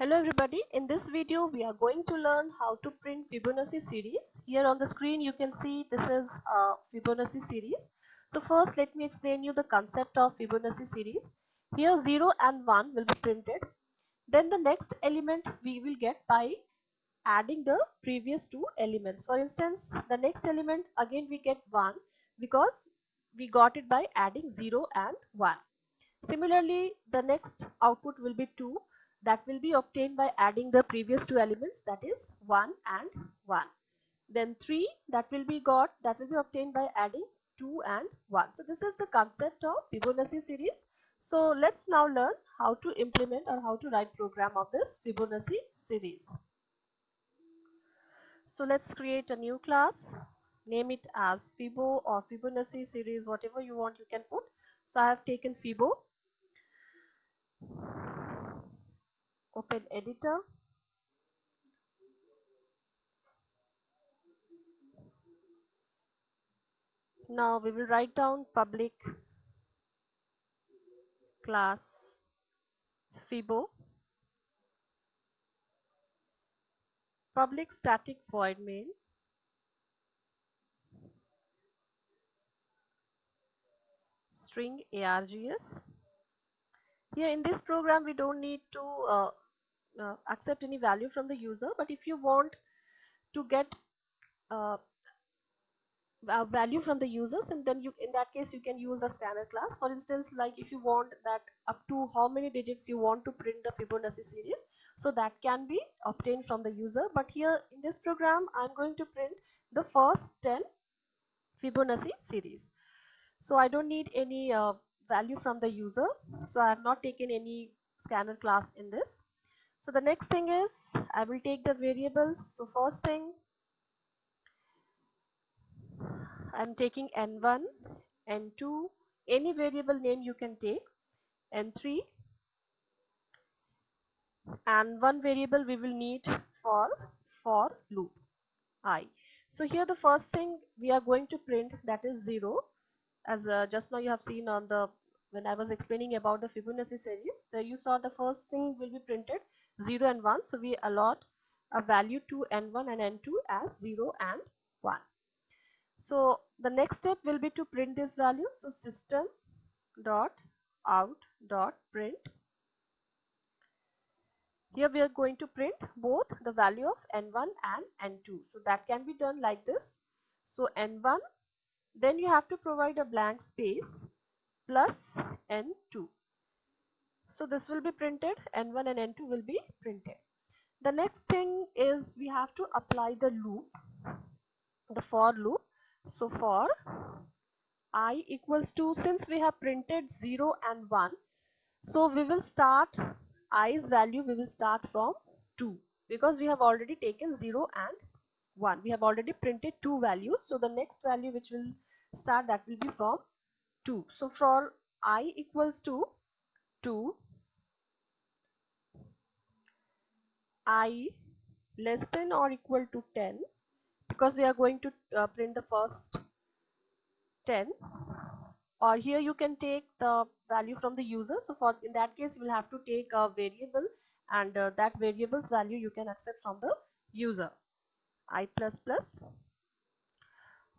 Hello everybody, in this video we are going to learn how to print Fibonacci series. Here on the screen you can see this is a Fibonacci series. So first let me explain you the concept of Fibonacci series. Here 0 and 1 will be printed. Then the next element we will get by adding the previous two elements. For instance, the next element again we get 1 because we got it by adding 0 and 1. Similarly, the next output will be 2 that will be obtained by adding the previous two elements, that is 1 and 1. Then 3 that will be obtained by adding 2 and 1. So this is the concept of Fibonacci series. So let's now learn how to implement or how to write program of this Fibonacci series. So let's create a new class, name it as Fibo or Fibonacci series, whatever you want you can put. So I have taken Fibo. Open editor. Now we will write down public class Fibo, public static void main, string args. Here in this program we don't need to accept any value from the user, but if you want to get uh, a value from the users, and then you, in that case, you can use a scanner class. For instance, like if you want that up to how many digits you want to print the Fibonacci series, so that can be obtained from the user. But here in this program I'm going to print the first 10 Fibonacci series, so I don't need any value from the user, so I have not taken any scanner class in this. So the next thing is I will take the variables. So first thing, I'm taking n1, n2, any variable name you can take, n3, and one variable we will need for loop I. So here the first thing we are going to print, that is 0, as just now you have seen on the when I was explaining about the Fibonacci series. So you saw the first thing will be printed 0 and 1, so we allot a value to n1 and n2 as 0 and 1. So the next step will be to print this value. So system dot out dot print. Here we are going to print both the value of n1 and n2. So that can be done like this. So n1, then you have to provide a blank space plus n2. So this will be printed, n1 and n2 will be printed. The next thing is we have to apply the loop, the for loop. So for I equals to, since we have printed 0 and 1, so we will start i's value, we will start from 2 because we have already taken 0 and 1. We have already printed two values, so the next value which will start, that will be from 2. So for I equals to 2, I less than or equal to 10, because we are going to print the first 10, or here you can take the value from the user. So for in that case you will have to take a variable, and that variable's value you can accept from the user, I plus plus.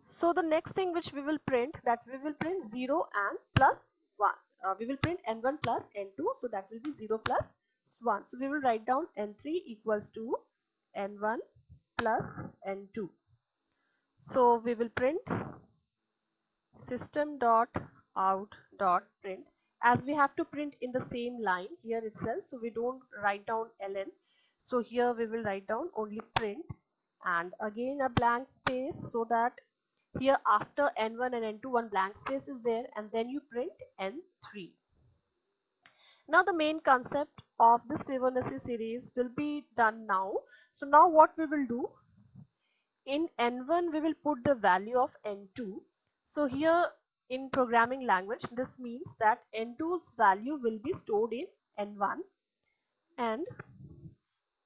So the next thing which we will print, that we will print 0 and plus 1. We will print n1 plus n2, so that will be 0 plus 1. So we will write down n3 equals to n1 plus n2. So we will print system dot out dot print, as we have to print in the same line here itself, so we don't write down ln. So here we will write down only print, and again a blank space, so that here after n1 and n2 one blank space is there, and then you print n3. Now the main concept of this Fibonacci series will be done now. So now what we will do, in n1 we will put the value of n2. So here in programming language, this means that n2's value will be stored in n1 and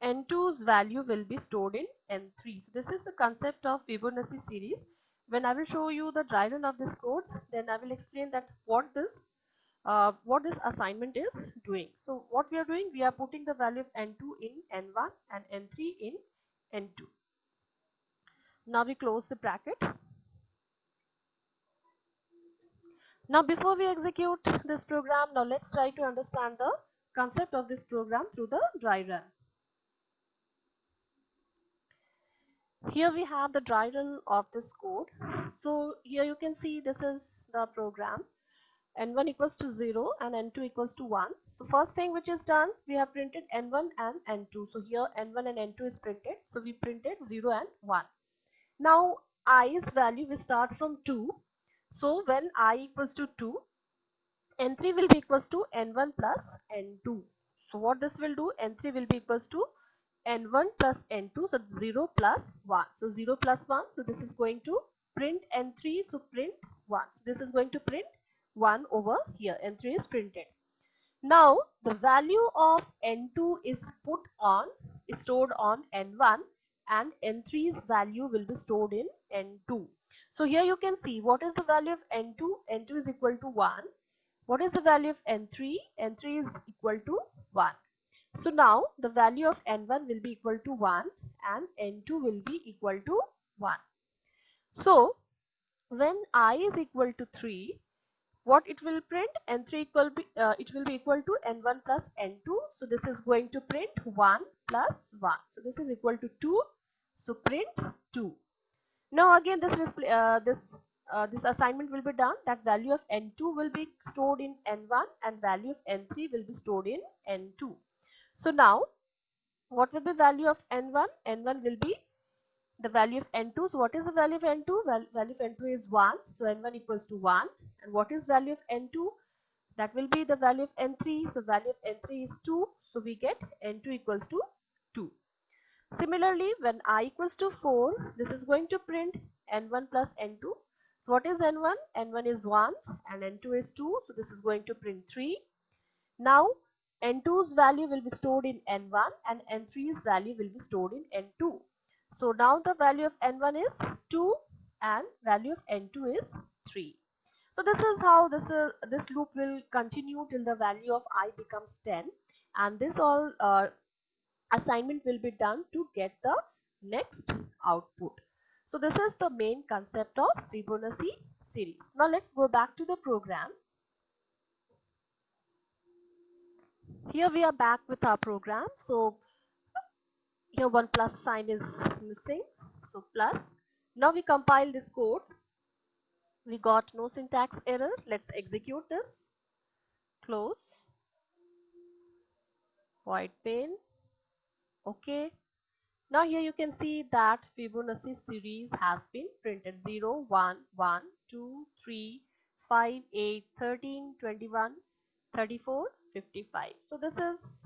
n2's value will be stored in n3. So this is the concept of Fibonacci series. When I will show you the dry run of this code, then I will explain that what this what this assignment is doing. So what we are doing, we are putting the value of n2 in n1 and n3 in n2. Now we close the bracket. Now before we execute this program, now let's try to understand the concept of this program through the dry run. Here we have the dry run of this code. So here you can see this is the program. N1 equals to 0 and N2 equals to 1. So first thing which is done, we have printed N1 and N2. So here N1 and N2 is printed. So we printed 0 and 1. Now i's value we start from 2. So when I equals to 2, N3 will be equals to N1 plus N2. So what this will do, N3 will be equals to N1 plus N2, so 0 plus 1. So 0 plus 1, so this is going to print N3, so print 1. So this is going to print 1 over here, N3 is printed. Now the value of N2 is stored on N1 and N3's value will be stored in N2. So here you can see what is the value of N2, N2 is equal to 1. What is the value of N3? N3 is equal to 1. So now the value of N1 will be equal to 1 and N2 will be equal to 1. So when I is equal to 3, what it will print? N3 it will be equal to N1 plus N2. So this is going to print 1 plus 1. So this is equal to 2. So print 2. Now again this assignment will be done. That value of N2 will be stored in N1 and value of N3 will be stored in N2. So now what will be value of N1? N1 will be the value of N2. So what is the value of N2? Value of N2 is 1. So N1 equals to 1. And what is value of N2? That will be the value of N3. So value of N3 is 2. So we get N2 equals to 2. Similarly, when I equals to 4, this is going to print N1 plus N2. So what is N1? N1 is 1 and N2 is 2. So this is going to print 3. Now N2's value will be stored in N1 and N3's value will be stored in N2. So now the value of N1 is 2 and value of N2 is 3. So this is how this loop will continue till the value of I becomes 10, and this all assignment will be done to get the next output. So this is the main concept of Fibonacci series. Now let's go back to the program. Here we are back with our program. So here one plus sign is missing. So plus. Now we compile this code. We got no syntax error. Let's execute this. Close. Void main. Okay. Now here you can see that Fibonacci series has been printed 0, 1, 1, 2, 3, 5, 8, 13, 21, 34, 55. So this is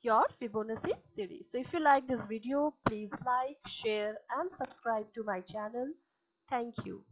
your Fibonacci series. So if you like this video, please like, share and subscribe to my channel. Thank you.